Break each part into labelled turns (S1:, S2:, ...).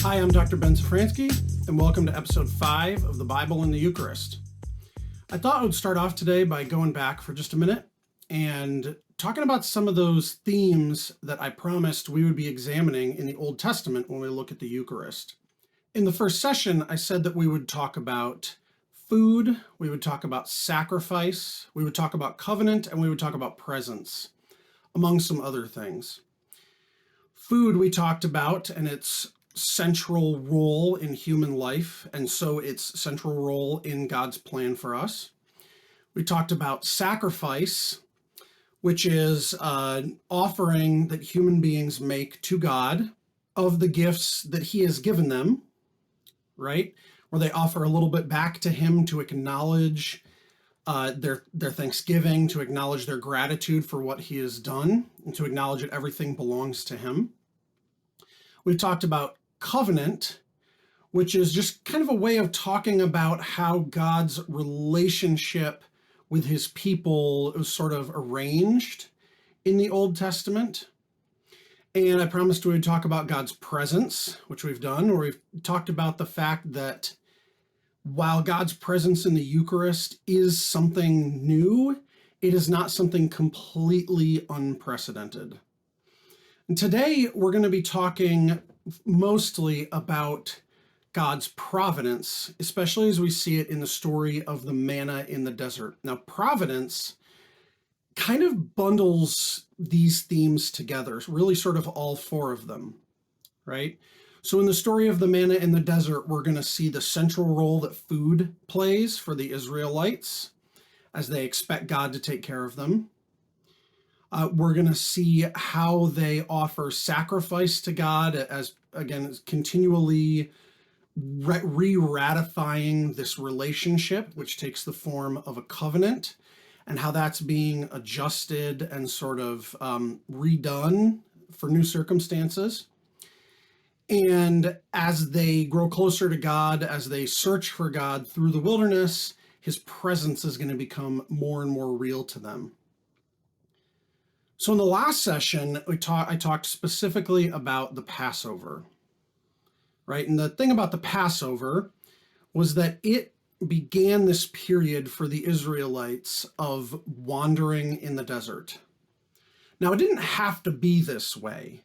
S1: Hi, I'm Dr. Ben Safranski, and welcome to episode 5 of the Bible and the Eucharist. I thought I would start off today by going back for just a minute and talking about some of those themes that I promised we would be examining in the Old Testament when we look at the Eucharist. In the first session, I said that we would talk about food, we would talk about sacrifice, we would talk about covenant, and we would talk about presence, among some other things. Food we talked about and its central role in human life, and so its central role in God's plan for us. We talked about sacrifice, which is an offering that human beings make to God of the gifts that He has given them, right? Where they offer a little bit back to Him to acknowledge their thanksgiving, to acknowledge their gratitude for what He has done, and to acknowledge that everything belongs to Him. We talked about covenant, which is just kind of a way of talking about how God's relationship with His people is sort of arranged in the Old Testament. And I promised we would talk about God's presence, which we've done, where we've talked about the fact that while God's presence in the Eucharist is something new, it is not something completely unprecedented. And today we're going to be talking mostly about God's providence, especially as we see it in the story of the manna in the desert. Now, providence kind of bundles these themes together, really sort of all four of them, right? So in the story of the manna in the desert, we're going to see the central role that food plays for the Israelites as they expect God to take care of them. We're going to see how they offer sacrifice to God as, again, continually re-ratifying this relationship, which takes the form of a covenant, and how that's being adjusted and sort of redone for new circumstances. And as they grow closer to God, as they search for God through the wilderness, His presence is going to become more and more real to them. So in the last session, I talked specifically about the Passover, right? And the thing about the Passover was that it began this period for the Israelites of wandering in the desert. Now, it didn't have to be this way.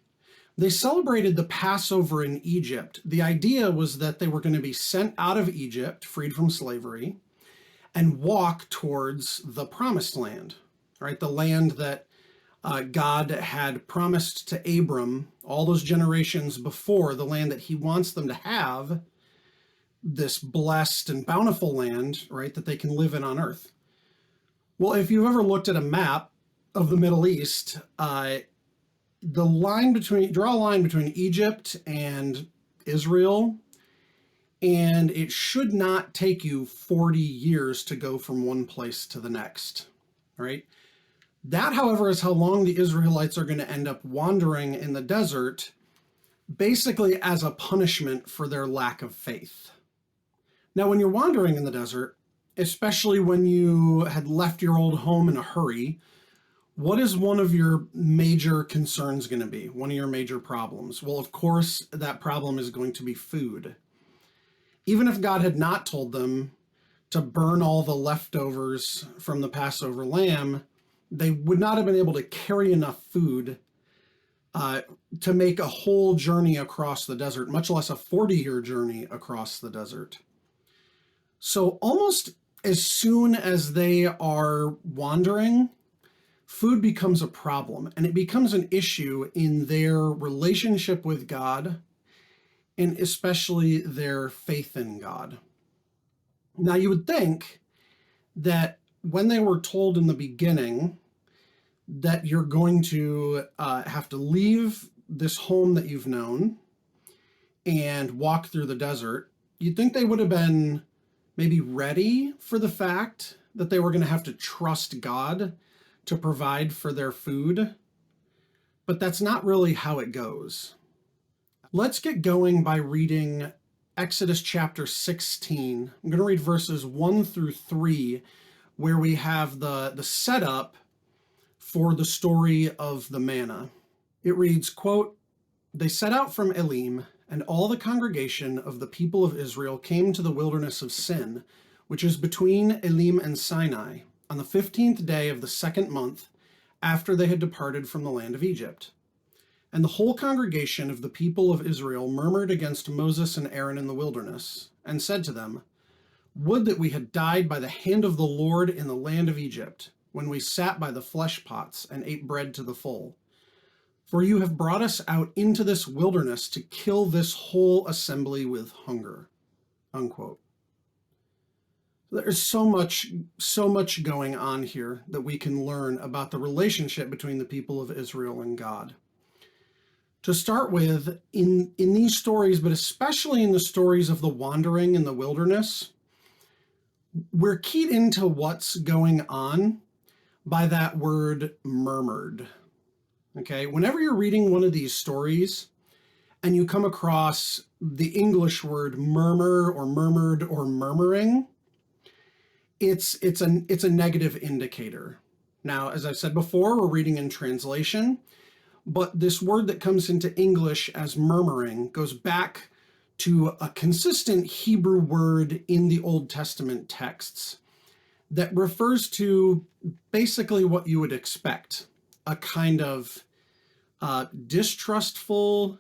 S1: They celebrated the Passover in Egypt. The idea was that they were going to be sent out of Egypt, freed from slavery, and walk towards the promised land, right? The land that God had promised to Abram all those generations before, the land that He wants them to have, this blessed and bountiful land, right, that they can live in on earth. Well, if you've ever looked at a map of the Middle East, draw a line between Egypt and Israel, and it should not take you 40 years to go from one place to the next, right? That, however, is how long the Israelites are going to end up wandering in the desert, basically as a punishment for their lack of faith. Now, when you're wandering in the desert, especially when you had left your old home in a hurry, what is one of your major concerns going to be? One of your major problems? Well, of course, that problem is going to be food. Even if God had not told them to burn all the leftovers from the Passover lamb, they would not have been able to carry enough food to make a whole journey across the desert, much less a 40-year journey across the desert. So almost as soon as they are wandering, food becomes a problem, and it becomes an issue in their relationship with God, and especially their faith in God. Now, you would think that when they were told in the beginning that you're going to have to leave this home that you've known and walk through the desert, you'd think they would have been maybe ready for the fact that they were going to have to trust God to provide for their food. But that's not really how it goes. Let's get going by reading Exodus chapter 16. I'm going to read verses 1 through 3, where we have the setup for the story of the manna. It reads, quote, "They set out from Elim And all the congregation of the people of Israel came to the wilderness of Sin, which is between Elim and Sinai, on the 15th day of the second month after they had departed from the land of Egypt. And the whole congregation of the people of Israel murmured against Moses and Aaron in the wilderness, and said to them, Would that we had died by the hand of the Lord in the land of Egypt, when we sat by the flesh pots and ate bread to the full. For you have brought us out into this wilderness to kill this whole assembly with hunger. Unquote. There's so much going on here that we can learn about the relationship between the people of Israel and God. To start with, in these stories, but especially in the stories of the wandering in the wilderness, we're keyed into what's going on by that word murmured. Okay, whenever you're reading one of these stories and you come across the English word murmur or murmured or murmuring, it's a negative indicator. Now, as I've said before, we're reading in translation, but this word that comes into English as murmuring goes back to a consistent Hebrew word in the Old Testament texts that refers to basically what you would expect, a kind of distrustful,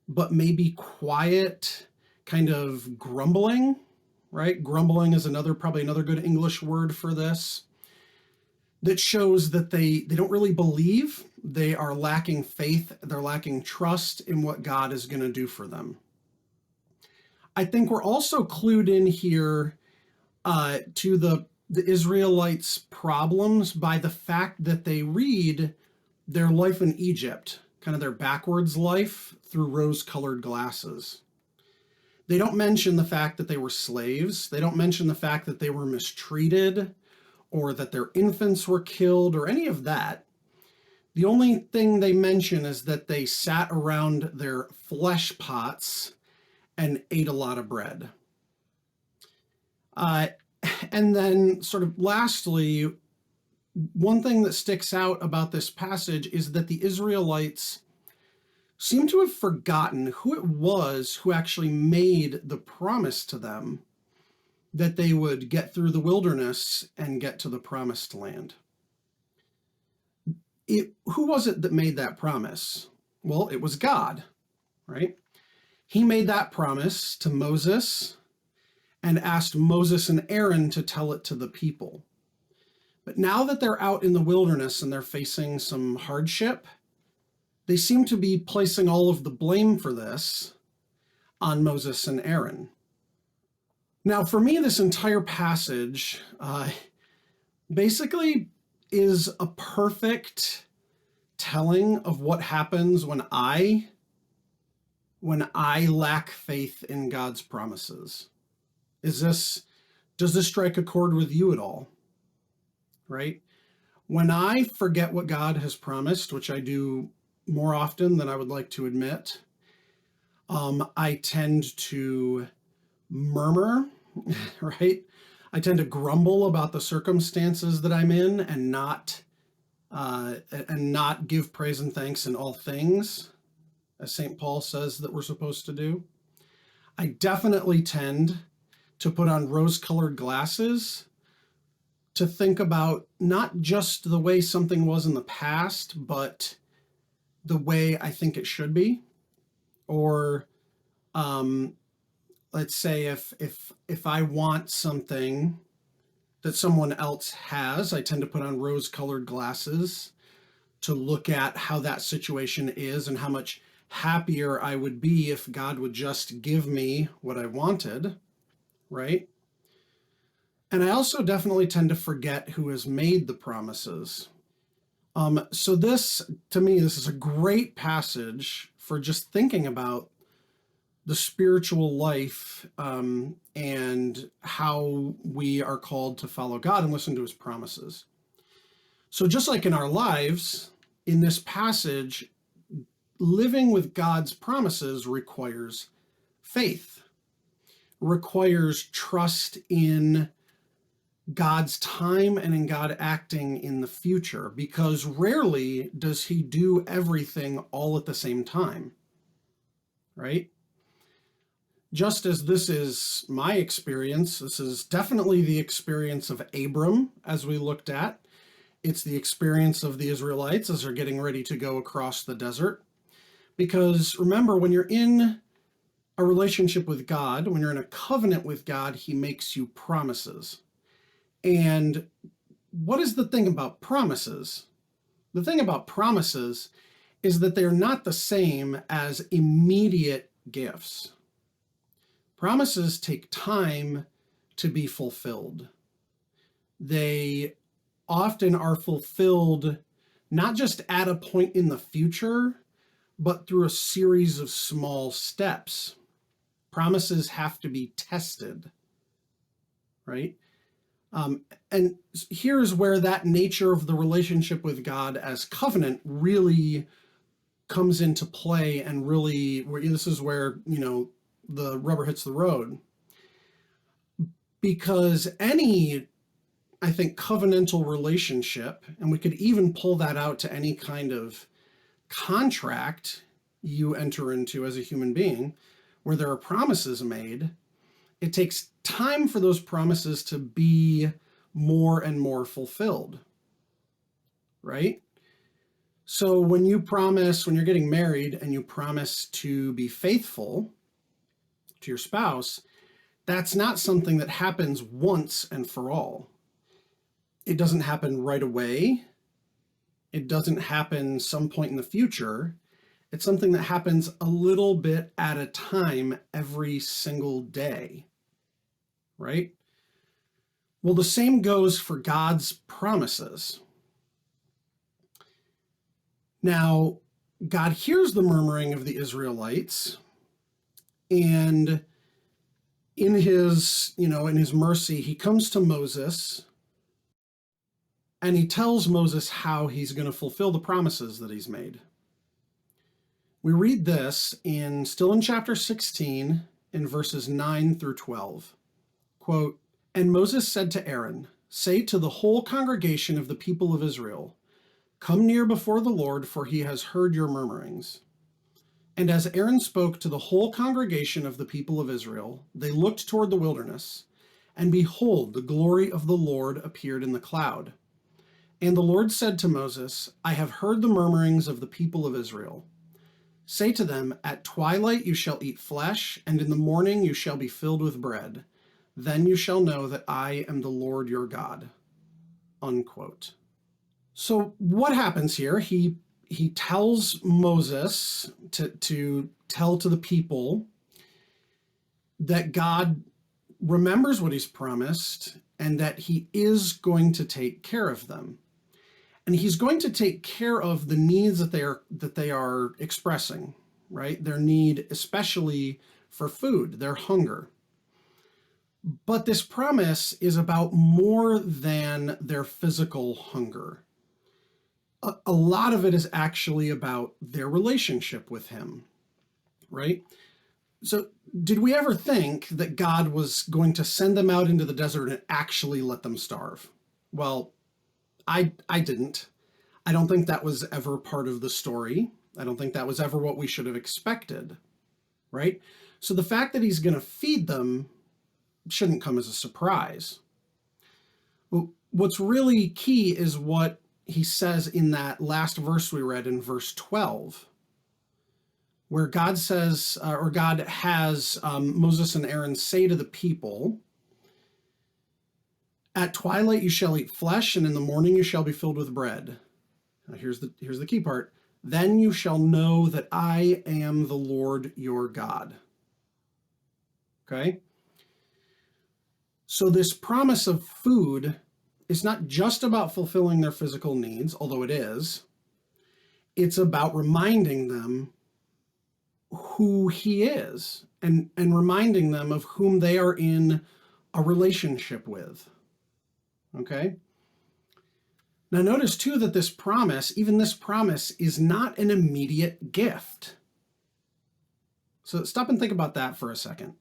S1: but maybe quiet kind of grumbling, right? Grumbling is probably another good English word for this, that shows that they don't really believe, they are lacking faith, they're lacking trust in what God is going to do for them. I think we're also clued in here to the Israelites' problems by the fact that they read their life in Egypt, kind of their backwards life, through rose-colored glasses. They don't mention the fact that they were slaves. They don't mention the fact that they were mistreated or that their infants were killed or any of that. The only thing they mention is that they sat around their flesh pots and ate a lot of bread. And then sort of lastly, one thing that sticks out about this passage is that the Israelites seem to have forgotten who it was who actually made the promise to them that they would get through the wilderness and get to the promised land. Who was it that made that promise? Well, it was God, right? He made that promise to Moses and asked Moses and Aaron to tell it to the people. But now that they're out in the wilderness and they're facing some hardship, they seem to be placing all of the blame for this on Moses and Aaron. Now, for me, this entire passage basically is a perfect telling of what happens when I lack faith in God's promises. Does this strike a chord with you at all? Right? When I forget what God has promised, which I do more often than I would like to admit, I tend to murmur, right? I tend to grumble about the circumstances that I'm in and not give praise and thanks in all things, as St. Paul says that we're supposed to do. I definitely tend to put on rose-colored glasses to think about not just the way something was in the past, but the way I think it should be. Or let's say if I want something that someone else has, I tend to put on rose-colored glasses to look at how that situation is and how much happier I would be if God would just give me what I wanted, right? And I also definitely tend to forget who has made the promises. So to me, this is a great passage for just thinking about the spiritual life and how we are called to follow God and listen to his promises. So just like in our lives, in this passage, living with God's promises requires faith, requires trust in God's time and in God acting in the future, because rarely does he do everything all at the same time, right? Just as this is my experience, this is definitely the experience of Abram, as we looked at. It's the experience of the Israelites as they're getting ready to go across the desert. Because remember, when you're in a relationship with God, when you're in a covenant with God, he makes you promises. And what is the thing about promises? The thing about promises is that they're not the same as immediate gifts. Promises take time to be fulfilled. They often are fulfilled not just at a point in the future, but through a series of small steps. Promises have to be tested, right? And here's where that nature of the relationship with God as covenant really comes into play, and really, this is where, the rubber hits the road. Because any, I think, covenantal relationship, and we could even pull that out to any kind of contract you enter into as a human being, where there are promises made, it takes time for those promises to be more and more fulfilled, right? So when you're getting married and you promise to be faithful to your spouse, that's not something that happens once and for all. It doesn't happen right away. It doesn't happen some point in the future. It's something that happens a little bit at a time every single day, right? Well, the same goes for God's promises. Now, God hears the murmuring of the Israelites, and in his mercy, he comes to Moses, and he tells Moses how he's going to fulfill the promises that he's made. We read this still in chapter 16, in verses 9 through 12. Quote, "And Moses said to Aaron, 'Say to the whole congregation of the people of Israel, come near before the Lord, for he has heard your murmurings.' And as Aaron spoke to the whole congregation of the people of Israel, they looked toward the wilderness, and behold, the glory of the Lord appeared in the cloud. And the Lord said to Moses, 'I have heard the murmurings of the people of Israel. Say to them, at twilight you shall eat flesh, and in the morning you shall be filled with bread. Then you shall know that I am the Lord your God.'" Unquote. So what happens here? He tells Moses to tell to the people that God remembers what he's promised and that he is going to take care of them. And he's going to take care of the needs that they are expressing, right? Their need, especially for food, their hunger. But this promise is about more than their physical hunger. A lot of it is actually about their relationship with him, right? So did we ever think that God was going to send them out into the desert and actually let them starve? Well, I didn't. I don't think that was ever part of the story. I don't think that was ever what we should have expected, right? So the fact that he's going to feed them shouldn't come as a surprise. Well, what's really key is what he says in that last verse we read in verse 12, where God says, or God has Moses and Aaron say to the people, "At twilight you shall eat flesh, and in the morning you shall be filled with bread." Now here's the key part. "Then you shall know that I am the Lord your God." Okay? So this promise of food is not just about fulfilling their physical needs, although it is. It's about reminding them who he is and reminding them of whom they are in a relationship with. Okay? Now notice too that this promise is not an immediate gift. So stop and think about that for a second.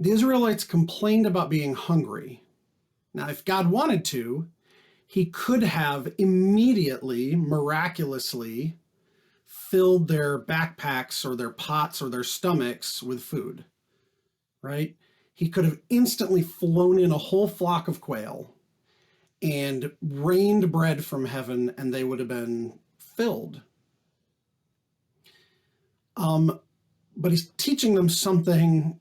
S1: The Israelites complained about being hungry. Now, if God wanted to, he could have immediately, miraculously filled their backpacks or their pots or their stomachs with food, right? He could have instantly flown in a whole flock of quail and rained bread from heaven, and they would have been filled. But he's teaching them something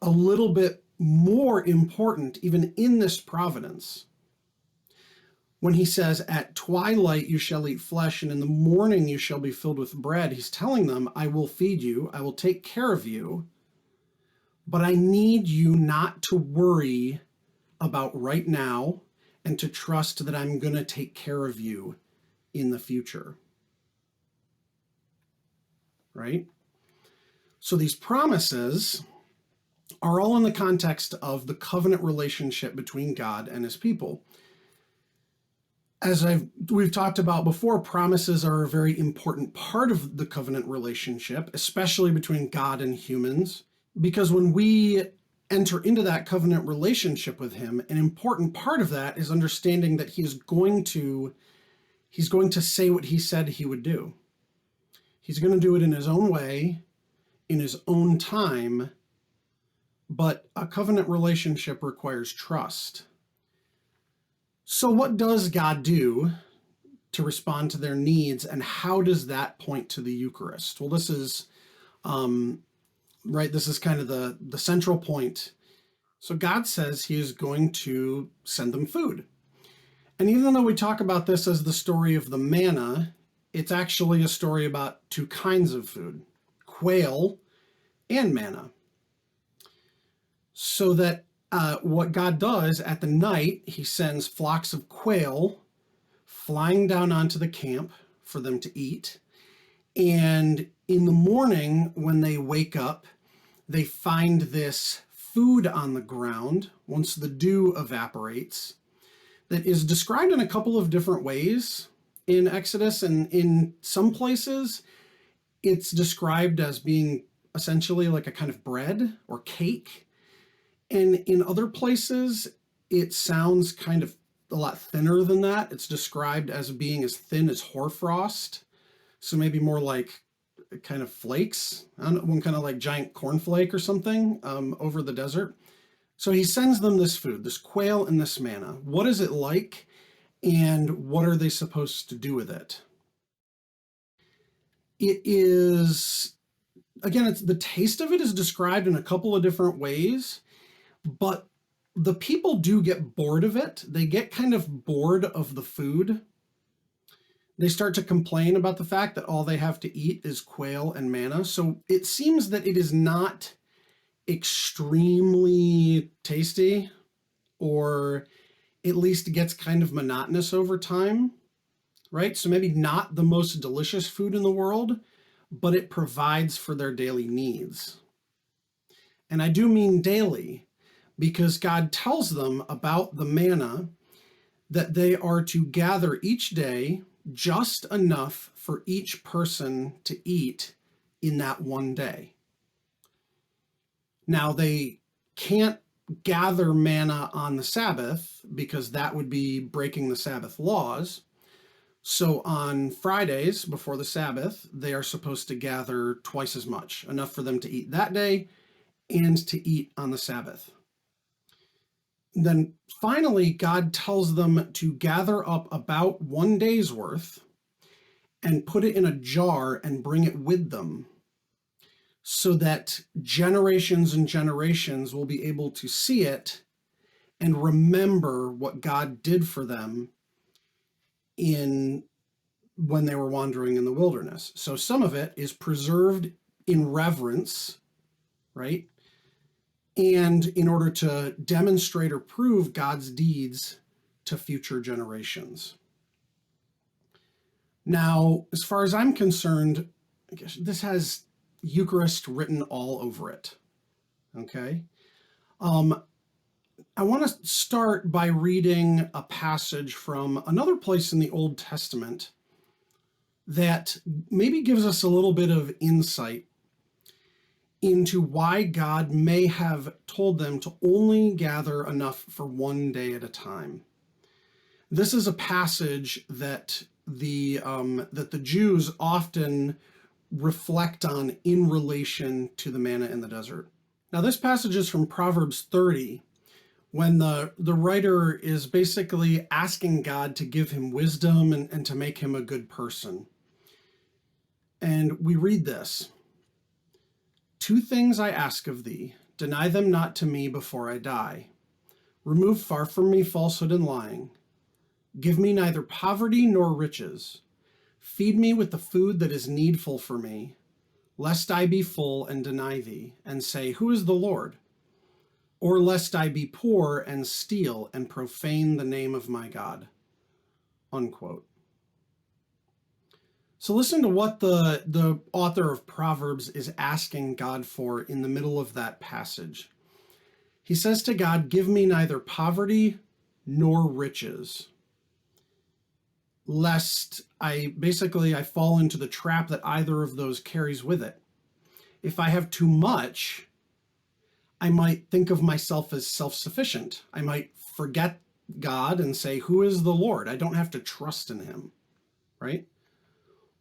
S1: a little bit more important, even in this providence. When he says, at twilight you shall eat flesh, and in the morning you shall be filled with bread, he's telling them, I will feed you, I will take care of you, but I need you not to worry about right now and to trust that I'm going to take care of you in the future. Right? So these promises are all in the context of the covenant relationship between God and his people. As we've talked about before, promises are a very important part of the covenant relationship, especially between God and humans, because when we enter into that covenant relationship with him, an important part of that is understanding that he's going to say what he said he would do. He's going to do it in his own way, in his own time, but a covenant relationship requires trust. So what does God do to respond to their needs, and how does that point to the Eucharist? Well, this is right. This is kind of the central point. So God says he is going to send them food. And even though we talk about this as the story of the manna, it's actually a story about two kinds of food, quail and manna. So that what God does at the night, he sends flocks of quail flying down onto the camp for them to eat. And in the morning, when they wake up, they find this food on the ground once the dew evaporates that is described in a couple of different ways in Exodus. And in some places, it's described as being essentially like a kind of bread or cake. And in other places, it sounds kind of a lot thinner than that. It's described as being as thin as hoarfrost. So maybe more like kind of flakes, one kind of like giant cornflake or something over the desert. So he sends them this food, this quail and this manna. What is it like, and what are they supposed to do with it? It is, again, the taste of it is described in a couple of different ways, but the people do get bored of it. They get kind of bored of the food. They start to complain about the fact that all they have to eat is quail and manna. So it seems that it is not extremely tasty, or at least gets kind of monotonous over time, right? So maybe not the most delicious food in the world, but it provides for their daily needs. And I do mean daily, because God tells them about the manna that they are to gather each day just enough for each person to eat in that one day. Now, they can't gather manna on the Sabbath because that would be breaking the Sabbath laws. So on Fridays before the Sabbath, they are supposed to gather twice as much, enough for them to eat that day and to eat on the Sabbath. Then finally, God tells them to gather up about 1 day's worth and put it in a jar and bring it with them, so that generations and generations will be able to see it and remember what God did for them when they were wandering in the wilderness. So some of it is preserved in reverence, right? And in order to demonstrate or prove God's deeds to future generations. Now, as far as I'm concerned, I guess this has Eucharist written all over it. Okay? I want to start by reading a passage from another place in the Old Testament that maybe gives us a little bit of insight into why God may have told them to only gather enough for 1 day at a time. This is a passage that that the Jews often reflect on in relation to the manna in the desert. Now, this passage is from Proverbs 30, when the writer is basically asking God to give him wisdom and to make him a good person. And we read this: "Two things I ask of thee, deny them not to me before I die. Remove far from me falsehood and lying. Give me neither poverty nor riches. Feed me with the food that is needful for me, lest I be full and deny thee, and say, who is the Lord? Or lest I be poor and steal and profane the name of my God." Unquote. So listen to what the author of Proverbs is asking God for in the middle of that passage. He says to God, "Give me neither poverty nor riches, lest I fall into the trap that either of those carries with it. If I have too much, I might think of myself as self-sufficient. I might forget God and say, who is the Lord? I don't have to trust in him," right?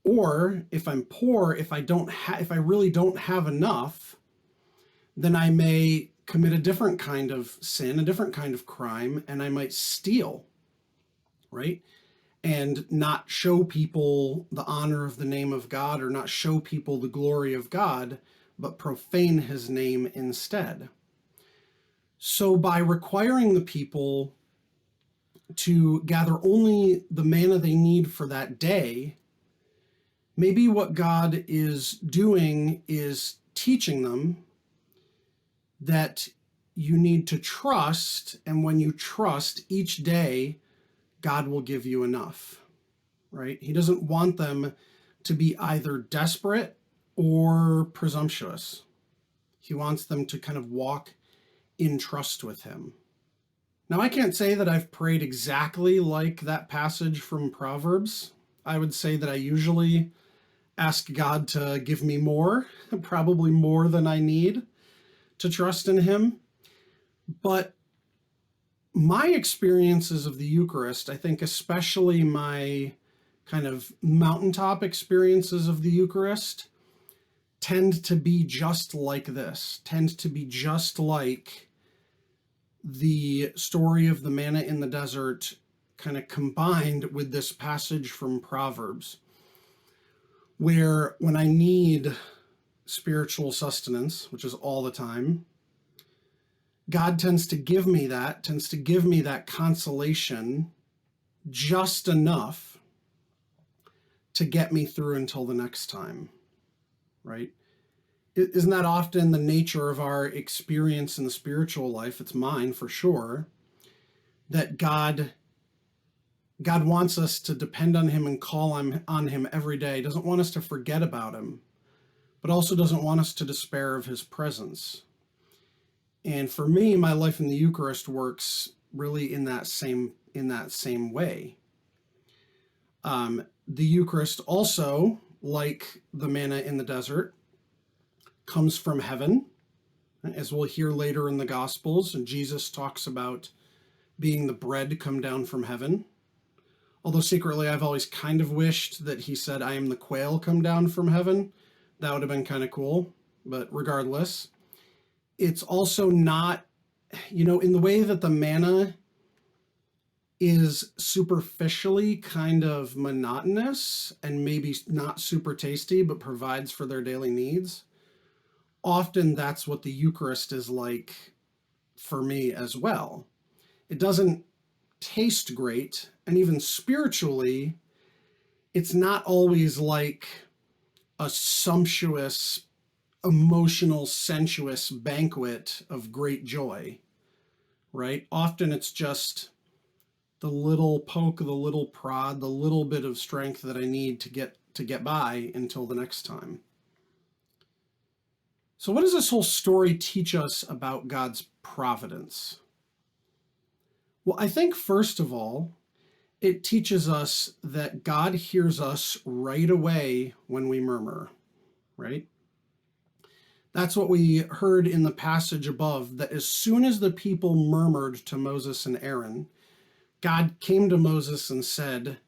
S1: Or if I'm poor, if I really don't have enough, then I may commit a different kind of sin, a different kind of crime, and I might steal, right? And not show people the honor of the name of God, or not show people the glory of God, but profane his name instead. So by requiring the people to gather only the manna they need for that day, maybe what God is doing is teaching them that you need to trust, and when you trust each day, God will give you enough, right? He doesn't want them to be either desperate or presumptuous. He wants them to kind of walk in trust with him. Now, I can't say that I've prayed exactly like that passage from Proverbs. I would say that I usually ask God to give me more, probably more than I need to trust in him. But my experiences of the Eucharist, I think especially my kind of mountaintop experiences of the Eucharist, tend to be just like this, tend to be just like the story of the manna in the desert, kind of combined with this passage from Proverbs, where when I need spiritual sustenance, which is all the time, God tends to give me that consolation, just enough to get me through until the next time, right? Isn't that often the nature of our experience in the spiritual life? It's mine for sure, that God wants us to depend on him and call on him every day. He doesn't want us to forget about him, but also doesn't want us to despair of his presence. And for me, my life in the Eucharist works really in that same way. The Eucharist also, like the manna in the desert, comes from heaven, as we'll hear later in the Gospels. And Jesus talks about being the bread come down from heaven. Although secretly, I've always kind of wished that he said, "I am the quail come down from heaven." That would have been kind of cool. But regardless, it's also not, in the way that the manna is superficially kind of monotonous and maybe not super tasty, but provides for their daily needs. Often that's what the Eucharist is like for me as well. It doesn't taste great, and even spiritually, it's not always like a sumptuous, emotional, sensuous banquet of great joy, right? Often it's just the little poke, the little prod, the little bit of strength that I need to get by until the next time. So what does this whole story teach us about God's providence? Well, I think first of all, it teaches us that God hears us right away when we murmur, right? That's what we heard in the passage above, that as soon as the people murmured to Moses and Aaron, God came to Moses and said,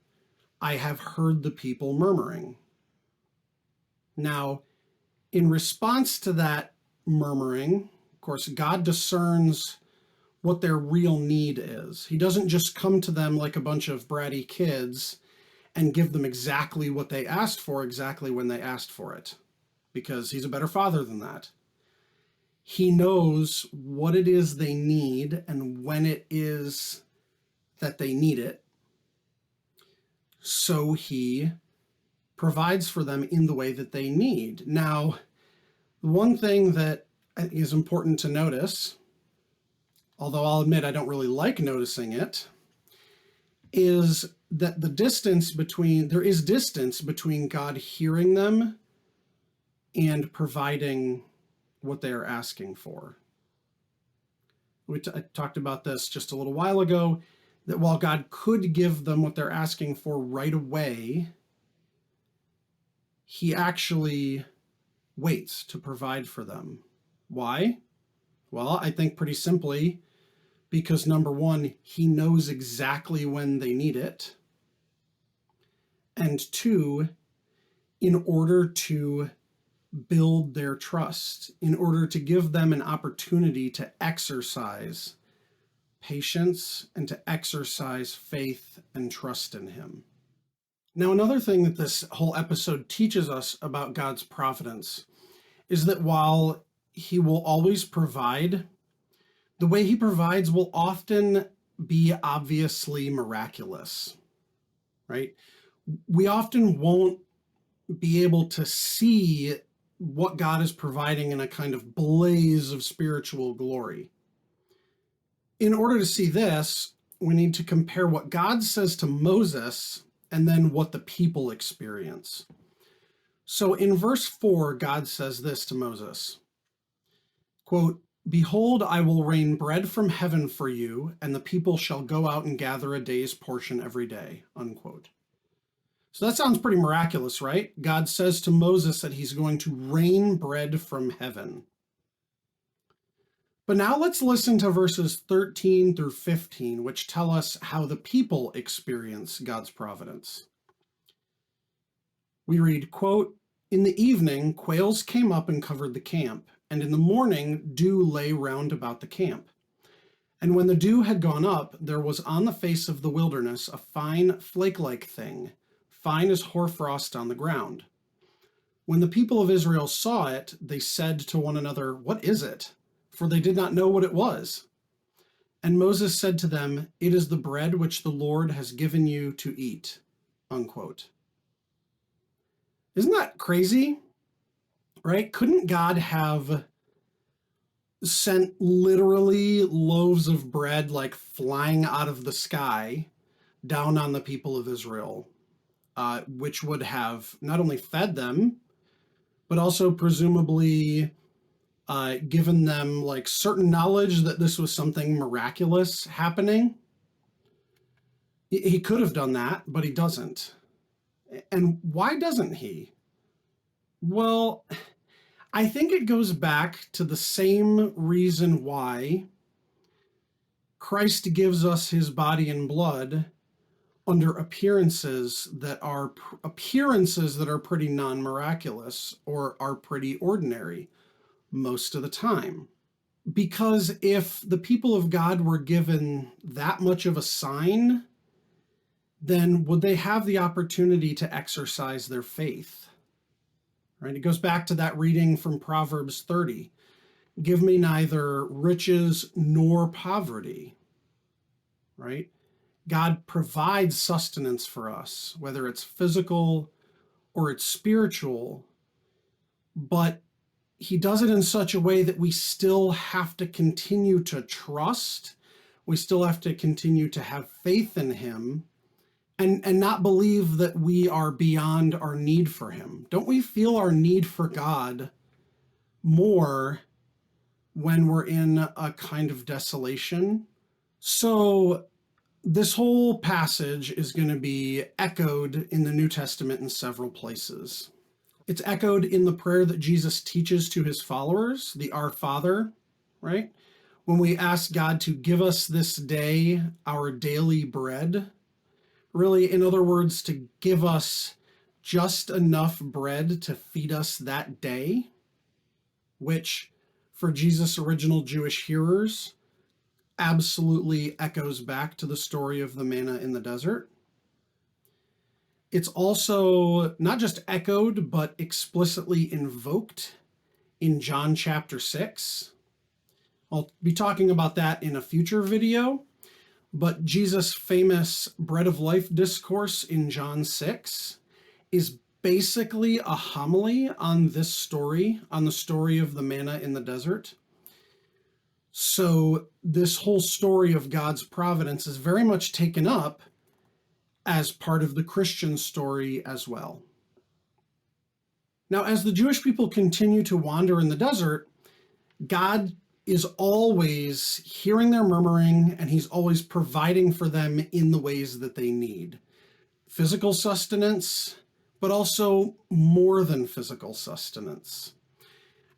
S1: I have heard the people murmuring. Now, in response to that murmuring, of course, God discerns what their real need is. He doesn't just come to them like a bunch of bratty kids and give them exactly what they asked for exactly when they asked for it, because he's a better father than that. He knows what it is they need and when it is that they need it. So he provides for them in the way that they need. Now, one thing that is important to notice, although I'll admit I don't really like noticing it, is that there is distance between God hearing them and providing what they are asking for. I talked about this just a little while ago, that while God could give them what they're asking for right away, he actually waits to provide for them. Why? Well, I think pretty simply, because number one, he knows exactly when they need it. And two, in order to build their trust, in order to give them an opportunity to exercise patience and to exercise faith and trust in him. Now, another thing that this whole episode teaches us about God's providence is that while he will always provide, the way he provides will often be obviously miraculous, right? We often won't be able to see what God is providing in a kind of blaze of spiritual glory. In order to see this, we need to compare what God says to Moses and then what the people experience. So in verse 4, God says this to Moses, quote, "Behold, I will rain bread from heaven for you, and the people shall go out and gather a day's portion every day," unquote. So that sounds pretty miraculous, right? God says to Moses that he's going to rain bread from heaven. But now let's listen to verses 13 through 15, which tell us how the people experience God's providence. We read, quote, "In the evening, quails came up and covered the camp, and in the morning dew lay round about the camp. And when the dew had gone up, there was on the face of the wilderness a fine flake-like thing, fine as hoarfrost on the ground. When the people of Israel saw it, they said to one another, 'What is it?' For they did not know what it was. And Moses said to them, 'It is the bread which the Lord has given you to eat,'" unquote. Isn't that crazy? Right? Couldn't God have sent literally loaves of bread like flying out of the sky down on the people of Israel, which would have not only fed them, but also presumably given them like certain knowledge that this was something miraculous happening? He could have done that, but he doesn't. And why doesn't he? Well, I think it goes back to the same reason why Christ gives us his body and blood under appearances that are pretty non-miraculous or are pretty ordinary most of the time. Because if the people of God were given that much of a sign, then would they have the opportunity to exercise their faith? Right? It goes back to that reading from Proverbs 30. "Give me neither riches nor poverty." Right? God provides sustenance for us, whether it's physical or it's spiritual, but he does it in such a way that we still have to continue to trust. We still have to continue to have faith in him and not believe that we are beyond our need for him. Don't we feel our need for God more when we're in a kind of desolation? So this whole passage is going to be echoed in the New Testament in several places. It's echoed in the prayer that Jesus teaches to his followers, the Our Father, right? When we ask God to give us this day our daily bread, Really, in other words, to give us just enough bread to feed us that day, which for Jesus' original Jewish hearers absolutely echoes back to the story of the manna in the desert. It's also not just echoed, but explicitly invoked in John chapter 6. I'll be talking about that in a future video, but Jesus' famous bread of life discourse in John 6 is basically a homily on this story, on the story of the manna in the desert. So this whole story of God's providence is very much taken up as part of the Christian story as well. Now, as the Jewish people continue to wander in the desert, God is always hearing their murmuring, and he's always providing for them in the ways that they need. Physical sustenance, but also more than physical sustenance.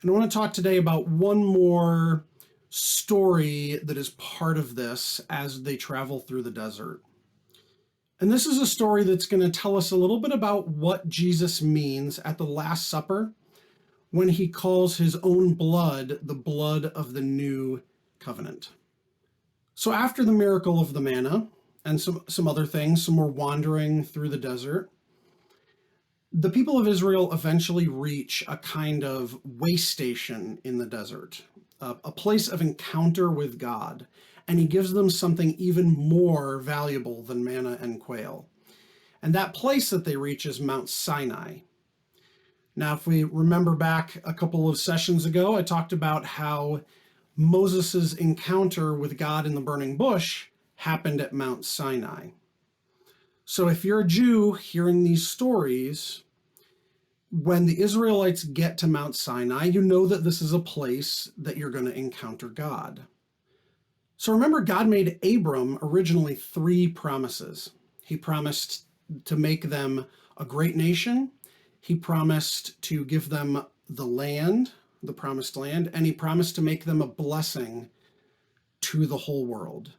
S1: And I want to talk today about one more story that is part of this as they travel through the desert. And this is a story that's going to tell us a little bit about what Jesus means at the Last Supper when he calls his own blood the blood of the new covenant. So after the miracle of the manna and some other things, some more wandering through the desert, the people of Israel eventually reach a kind of way station in the desert, a place of encounter with God. And he gives them something even more valuable than manna and quail. And that place that they reach is Mount Sinai. Now, if we remember back a couple of sessions ago, I talked about how Moses' encounter with God in the burning bush happened at Mount Sinai. So if you're a Jew hearing these stories, when the Israelites get to Mount Sinai, you know that this is a place that you're going to encounter God. So remember, God made Abram originally 3 promises. He promised to make them a great nation. He promised to give them the land, the promised land, and he promised to make them a blessing to the whole world.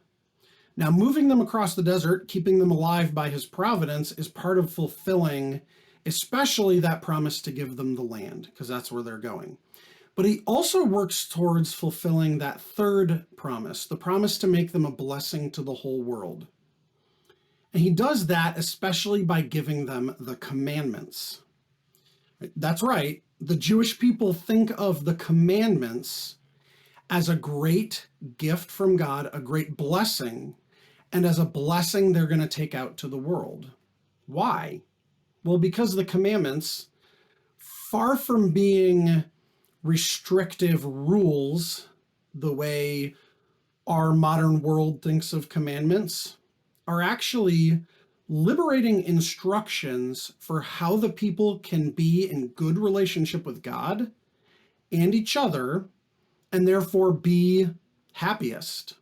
S1: Now, moving them across the desert, keeping them alive by his providence, is part of fulfilling especially that promise to give them the land, because that's where they're going. But he also works towards fulfilling that 3rd promise, the promise to make them a blessing to the whole world. And he does that especially by giving them the commandments. That's right. The Jewish people think of the commandments as a great gift from God, a great blessing, and as a blessing they're going to take out to the world. Why? Well, because the commandments, far from being restrictive rules, the way our modern world thinks of commandments, are actually liberating instructions for how the people can be in good relationship with God and each other, and therefore be happiest,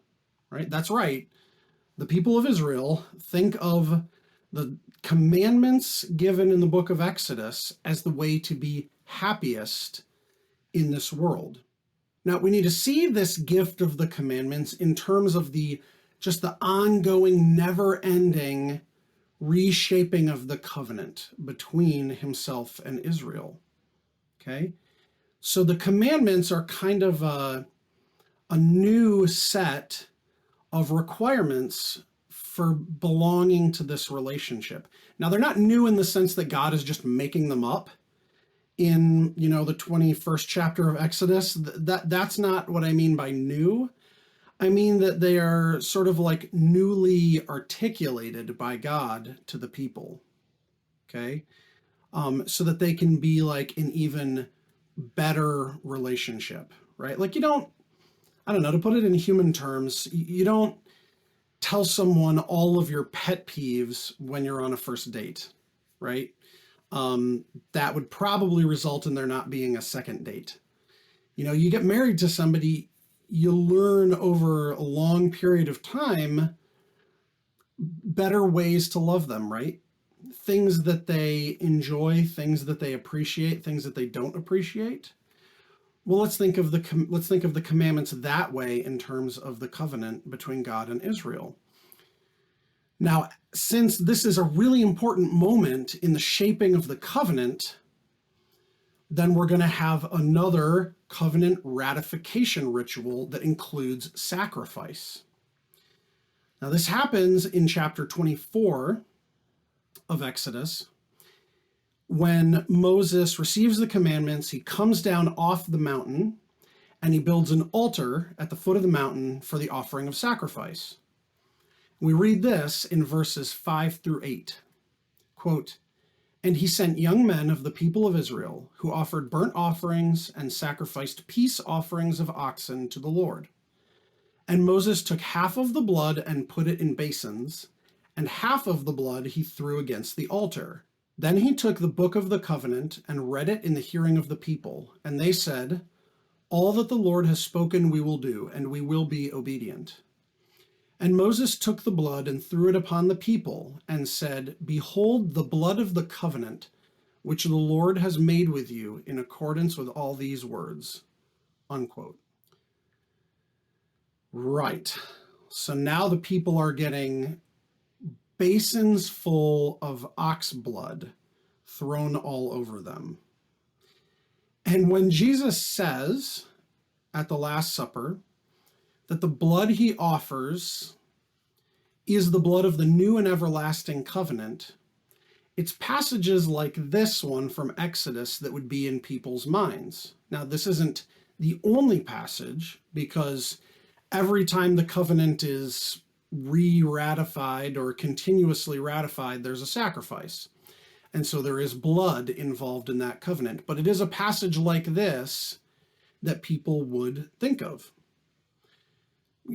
S1: right? That's right. The people of Israel think of the commandments given in the book of Exodus as the way to be happiest in this world. Now, we need to see this gift of the commandments in terms of just the ongoing, never-ending reshaping of the covenant between himself and Israel. Okay? So the commandments are kind of a new set of requirements for belonging to this relationship. Now, they're not new in the sense that God is just making them up in, the 21st chapter of Exodus. That's not what I mean by new. I mean that they are sort of like newly articulated by God to the people, okay? So that they can be like an even better relationship, right? Like I don't know, to put it in human terms, you don't tell someone all of your pet peeves when you're on a first date, right? That would probably result in there not being a second date. You get married to somebody, you learn over a long period of time better ways to love them, right? Things that they enjoy, things that they appreciate, things that they don't appreciate. Well, let's think of the commandments that way in terms of the covenant between God and Israel. Now, since this is a really important moment in the shaping of the covenant, then we're going to have another covenant ratification ritual that includes sacrifice. Now, this happens in chapter 24 of Exodus. When Moses receives the commandments, he comes down off the mountain and he builds an altar at the foot of the mountain for the offering of sacrifice. We read this in verses 5 through 8. Quote, "And he sent young men of the people of Israel, who offered burnt offerings and sacrificed peace offerings of oxen to the Lord. And Moses took half of the blood and put it in basins, and half of the blood he threw against the altar. Then he took the book of the covenant and read it in the hearing of the people. And they said, 'All that the Lord has spoken we will do, and we will be obedient.' And Moses took the blood and threw it upon the people and said, 'Behold the blood of the covenant, which the Lord has made with you in accordance with all these words.'" Unquote. Right. So now the people are getting basins full of ox blood thrown all over them. And when Jesus says at the Last Supper that the blood he offers is the blood of the new and everlasting covenant, it's passages like this one from Exodus that would be in people's minds. Now, this isn't the only passage, because every time the covenant is re-ratified or continuously ratified, there's a sacrifice. And so there is blood involved in that covenant. But it is a passage like this that people would think of.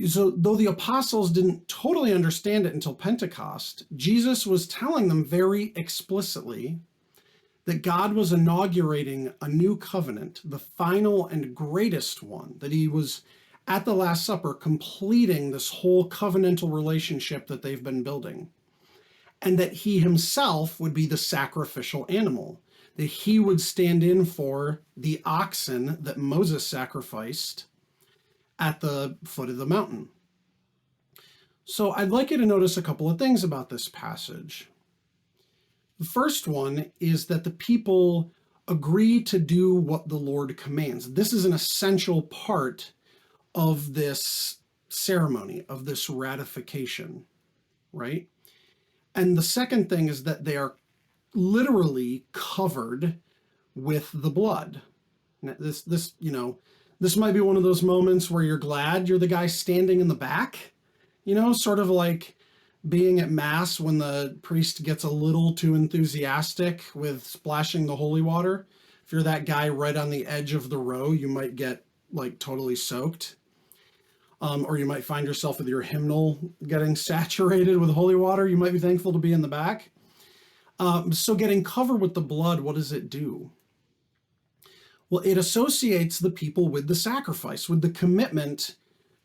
S1: So though the apostles didn't totally understand it until Pentecost, Jesus was telling them very explicitly that God was inaugurating a new covenant, the final and greatest one, that he was at the Last Supper completing this whole covenantal relationship that they've been building, and that he himself would be the sacrificial animal, that he would stand in for the oxen that Moses sacrificed at the foot of the mountain. So I'd like you to notice a couple of things about this passage. The first one is that the people agree to do what the Lord commands. This is an essential part of this ceremony, of this ratification, right? And the second thing is that they are literally covered with the blood. Now, this might be one of those moments where you're glad you're the guy standing in the back, sort of like being at Mass when the priest gets a little too enthusiastic with splashing the holy water. If you're that guy right on the edge of the row, you might get like totally soaked. Or you might find yourself with your hymnal getting saturated with holy water. You might be thankful to be in the back. So getting covered with the blood, what does it do? Well, it associates the people with the sacrifice, with the commitment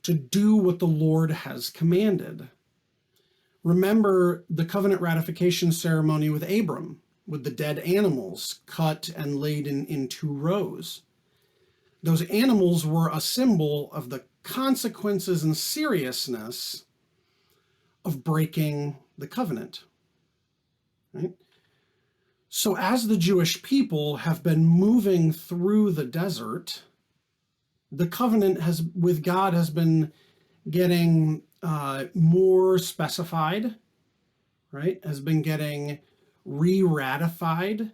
S1: to do what the Lord has commanded. Remember the covenant ratification ceremony with Abram, with the dead animals cut and laid in 2 rows. Those animals were a symbol of the consequences and seriousness of breaking the covenant, right? So as the Jewish people have been moving through the desert, the covenant with God has been getting more specified, right? Has been getting re-ratified.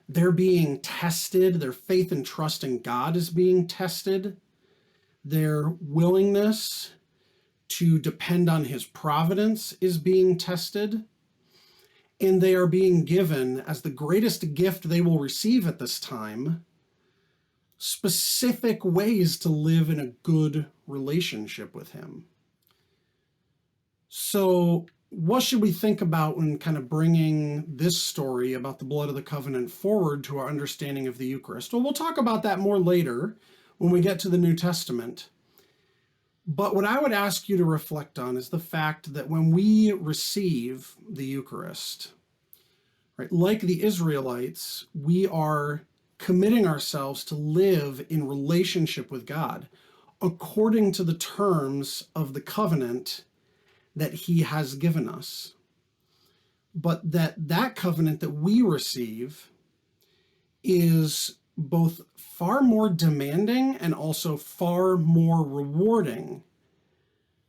S1: They're being tested. Their faith and trust in God is being tested. Their willingness to depend on his providence is being tested. And they are being given, as the greatest gift they will receive at this time, specific ways to live in a good relationship with him. So what should we think about when kind of bringing this story about the blood of the covenant forward to our understanding of the Eucharist? Well, we'll talk about that more later when we get to the New Testament. But what I would ask you to reflect on is the fact that when we receive the Eucharist, right, like the Israelites, we are committing ourselves to live in relationship with God according to the terms of the covenant that he has given us. but that covenant that we receive is both far more demanding and also far more rewarding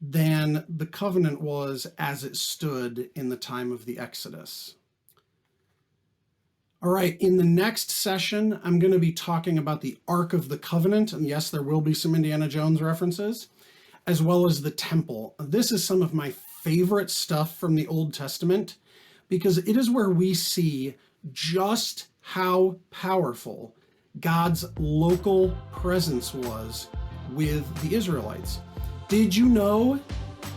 S1: than the covenant was as it stood in the time of the Exodus. All right, in the next session, I'm going to be talking about the Ark of the Covenant, and yes, there will be some Indiana Jones references, as well as the temple. This is some of my favorite stuff from the Old Testament because it is where we see just how powerful God's local presence was with the Israelites. Did you know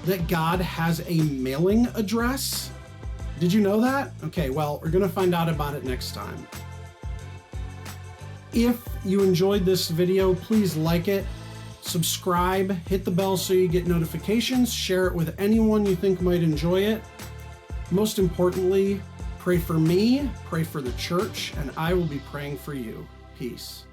S1: that God has a mailing address? Did you know that? Okay, well, we're going to find out about it next time. If you enjoyed this video, please like it, subscribe, hit the bell so you get notifications, share it with anyone you think might enjoy it. Most importantly, pray for me, pray for the church, and I will be praying for you. Peace.